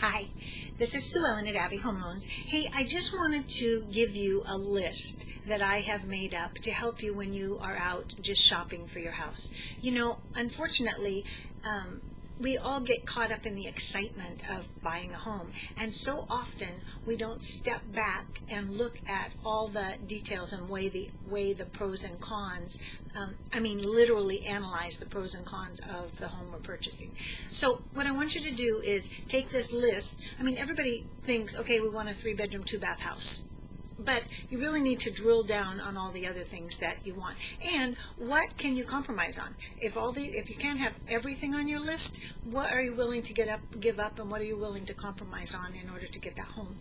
Hi, this is Sue Ellen at Abbey Home Loans. Hey, I just wanted to give you a list that I have made up to help you when you are out just shopping for your house. You know, unfortunately, we all get caught up in the excitement of buying a home, and so often we don't step back and look at all the details and weigh the pros and cons. Literally analyze the pros and cons of the home we're purchasing. So what I want you to do is take this list. Everybody thinks, okay, we want a 3-bedroom, 2-bath house. But you really need to drill down on all the other things that you want. And what can you compromise on? If you can't have everything on your list, what are you willing to give up, and what are you willing to compromise on in order to get that home?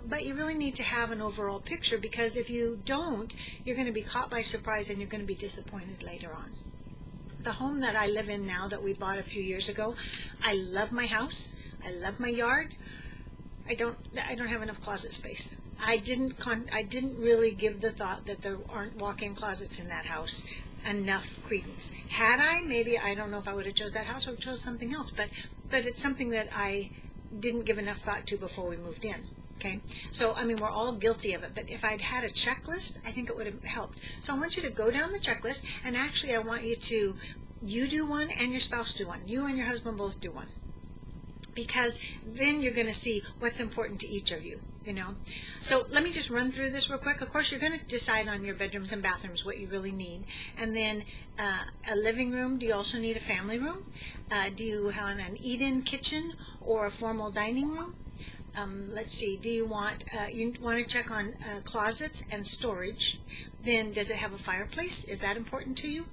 But you really need to have an overall picture, because if you don't, you're going to be caught by surprise and you're going to be disappointed later on. The home that I live in now that we bought a few years ago, I love my house. I love my yard. I don't have enough closet space. I didn't really give the thought that there aren't walk-in closets in that house enough credence. Had I, maybe, I don't know if I would have chose that house or chose something else, but it's something that I didn't give enough thought to before we moved in. Okay, so we're all guilty of it, but if I'd had a checklist, I think it would have helped. So I want you to go down the checklist, and actually I want you do one and your spouse do one. You and your husband both do one, because then you're going to see what's important to each of you. So let me just run through this real quick. Of course, you're going to decide on your bedrooms and bathrooms what you really need, and then a living room. Do you also need a family room? Do you want an eat-in kitchen or a formal dining room? Let's see. Do you want to check on closets and storage? Then, does it have a fireplace? Is that important to you?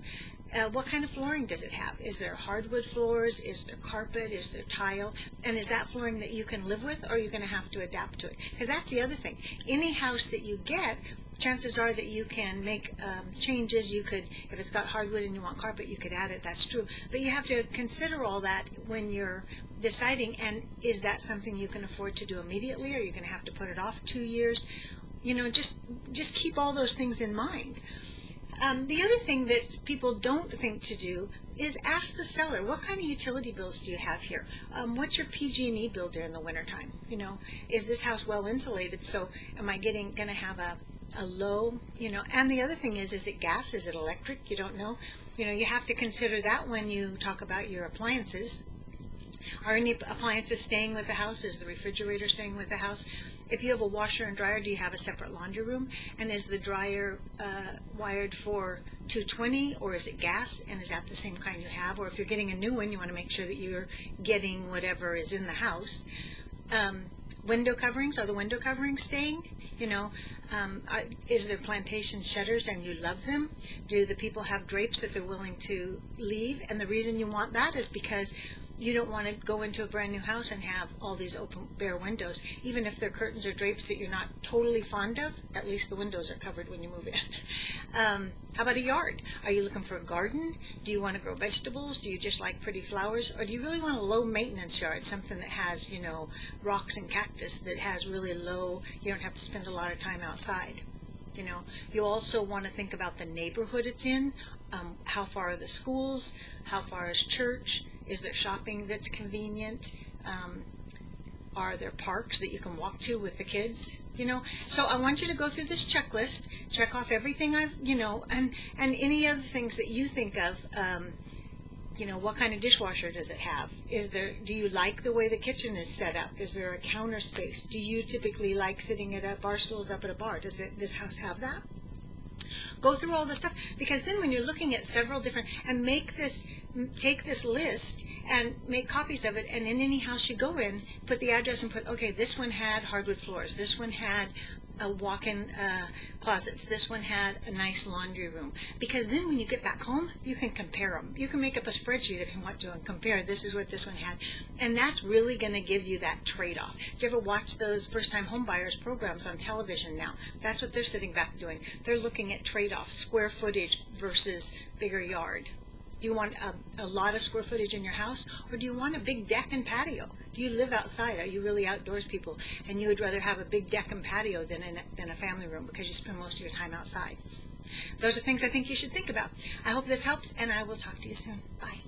What kind of flooring does it have? Is there hardwood floors? Is there carpet? Is there tile? And is that flooring that you can live with, or are you going to have to adapt to it? Because that's the other thing. Any house that you get, chances are that you can make changes. You could, if it's got hardwood and you want carpet, you could add it. That's true. But you have to consider all that when you're deciding, and is that something you can afford to do immediately, or are you going to have to put it off 2 years? Just keep all those things in mind. The other thing that people don't think to do is ask the seller, what kind of utility bills do you have here? What's your PG&E bill during the wintertime? Is this house well insulated? So am I going to have a low, and the other thing is it gas? Is it electric? You don't know. You have to consider that when you talk about your appliances. Are any appliances staying with the house? Is the refrigerator staying with the house? If you have a washer and dryer, do you have a separate laundry room? And is the dryer wired for 220, or is it gas? And is that the same kind you have? Or if you're getting a new one, you want to make sure that you're getting whatever is in the house. Window coverings, are the window coverings staying? Is there plantation shutters and you love them? Do the people have drapes that they're willing to leave? And the reason you want that is because you don't want to go into a brand new house and have all these open, bare windows. Even if they're curtains or drapes that you're not totally fond of, at least the windows are covered when you move in. How about a yard? Are you looking for a garden? Do you want to grow vegetables? Do you just like pretty flowers? Or do you really want a low maintenance yard, something that has, rocks and cactus, that has really low, you don't have to spend a lot of time outside? You also want to think about the neighborhood it's in. How far are the schools? How far is church? Is there shopping that's convenient? Are there parks that you can walk to with the kids? So I want you to go through this checklist, check off everything and any other things that you think of. What kind of dishwasher does it have? Do you like the way the kitchen is set up? Is there a counter space? Do you typically like sitting at bar stools up at a bar? Does this house have that? Go through all the stuff, because then when you're looking at several different, and take this list and make copies of it, and in any house you go in, put the address and put, okay, this one had hardwood floors, this one had walk-in closets, this one had a nice laundry room. Because then when you get back home, you can compare them. You can make up a spreadsheet if you want to and compare, this is what this one had. And that's really going to give you that trade-off. Did you ever watch those first-time home buyers programs on television now? That's what they're sitting back doing. They're looking at trade-offs, square footage versus bigger yard. Do you want a lot of square footage in your house, or do you want a big deck and patio? Do you live outside? Are you really outdoors people, and you would rather have a big deck and patio than a family room because you spend most of your time outside? Those are things I think you should think about. I hope this helps, and I will talk to you soon. Bye.